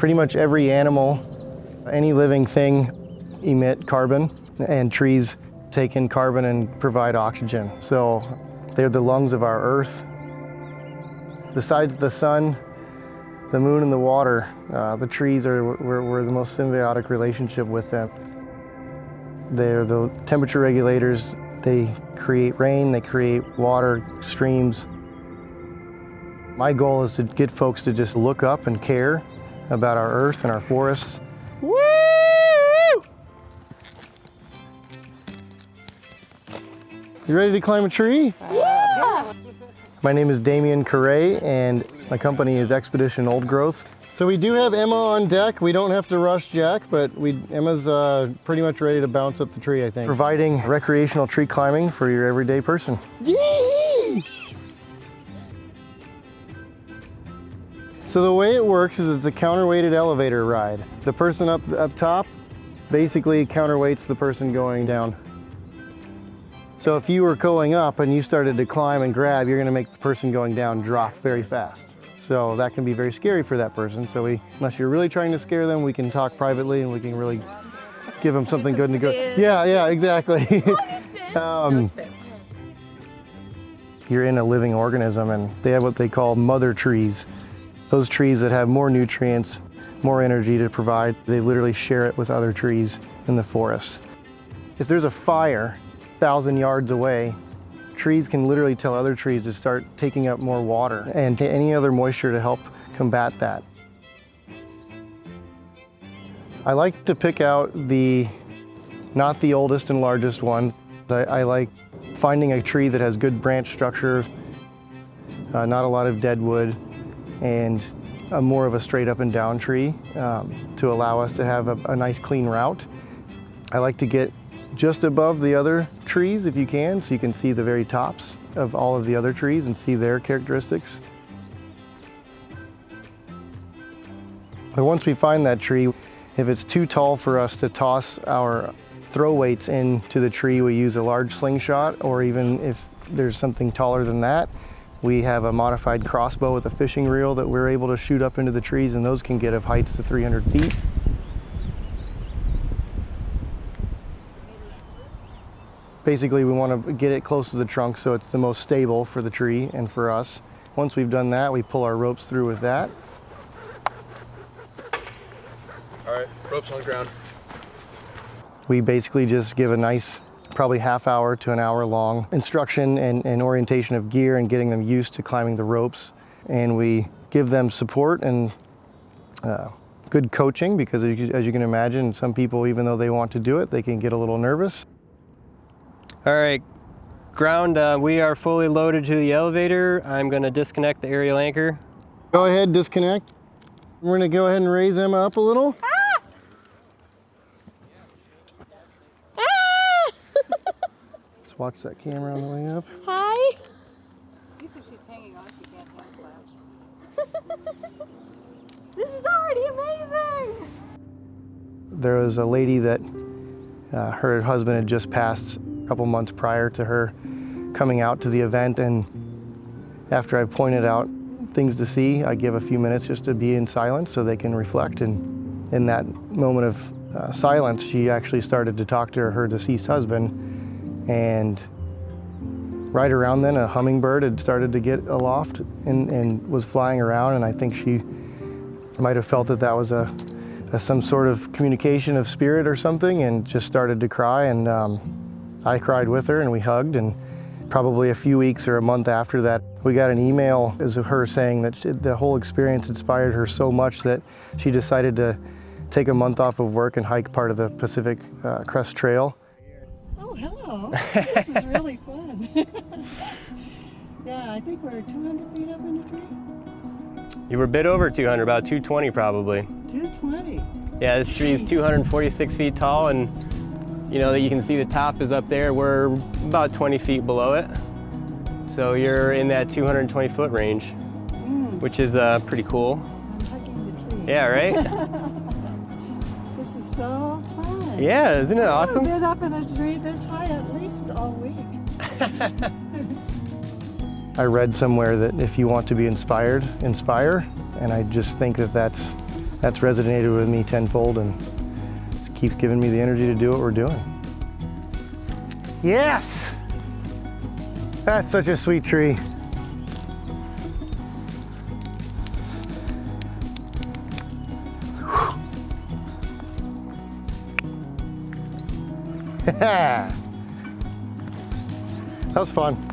Pretty much every animal, any living thing emit carbon, and trees take in carbon and provide oxygen. So they're the lungs of our earth. Besides the sun, the moon, and the water, the trees we're the most symbiotic relationship with them. They're the temperature regulators. They create rain, they create water, streams. My goal is to get folks to just look up and care about our earth and our forests. Woo! You ready to climb a tree? Yeah! My name is Damien Carre, and my company is Expedition Old Growth. So we do have Emma on deck. We don't have to rush Jack, but Emma's pretty much ready to bounce up the tree, I think. Providing recreational tree climbing for your everyday person. Yee! So the way it works is it's a counterweighted elevator ride. The person up top basically counterweights the person going down. So if you were going up and you started to climb and grab, you're gonna make the person going down drop very fast. So that can be very scary for that person. So unless you're really trying to scare them, we can talk privately and we can really give them something good and good. Yeah, exactly. You're in a living organism, and they have what they call mother trees. Those trees that have more nutrients, more energy to provide, they literally share it with other trees in the forest. If there's a fire 1,000 yards away, trees can literally tell other trees to start taking up more water and any other moisture to help combat that. I like to pick out not the oldest and largest one. I like finding a tree that has good branch structure, not a lot of dead wood, and more of a straight up and down tree to allow us to have a nice clean route. I like to get just above the other trees if you can, so you can see the very tops of all of the other trees and see their characteristics. But once we find that tree, if it's too tall for us to toss our throw weights into the tree, we use a large slingshot, or even if there's something taller than that, we have a modified crossbow with a fishing reel that we're able to shoot up into the trees, and those can get of heights to 300 feet. Basically, we want to get it close to the trunk so it's the most stable for the tree and for us. Once we've done that, we pull our ropes through with that. All right, ropes on the ground. We basically just give a nice, probably half hour to an hour long instruction and orientation of gear and getting them used to climbing the ropes. And we give them support and good coaching, because as you can imagine, some people, even though they want to do it, they can get a little nervous. All right, ground, we are fully loaded to the elevator. I'm gonna disconnect the aerial anchor. Go ahead, disconnect. We're gonna go ahead and raise Emma up a little. Ah! Ah! Let's watch that camera on the way up. Hi. At least if she's hanging on, she can't hand flash. This is already amazing. There was a lady that her husband had just passed a couple months prior to her coming out to the event, and after I've pointed out things to see, I give a few minutes just to be in silence so they can reflect. And in that moment of silence, she actually started to talk to her deceased husband, and right around then a hummingbird had started to get aloft and was flying around, and I think she might have felt that that was some sort of communication of spirit or something, and just started to cry, and I cried with her and we hugged. And probably a few weeks or a month after that, we got an email of her saying that the whole experience inspired her so much that she decided to take a month off of work and hike part of the Pacific Crest Trail. Oh, hello. This is really fun. Yeah, I think we're 200 feet up in the tree. You were a bit over 200, about 220 probably. 220. Yeah, this tree is 246 feet tall, and you know that you can see the top is up there. We're about 20 feet below it. So you're in that 220 foot range, which is pretty cool. I'm hugging the tree. Yeah, right? This is so fun. Yeah, isn't it awesome? I've been up in a tree this high at least all week. I read somewhere that if you want to be inspired, inspire. And I just think that that's that's resonated with me tenfold and just keeps giving me the energy to do what we're doing. Yes! That's such a sweet tree. That was fun.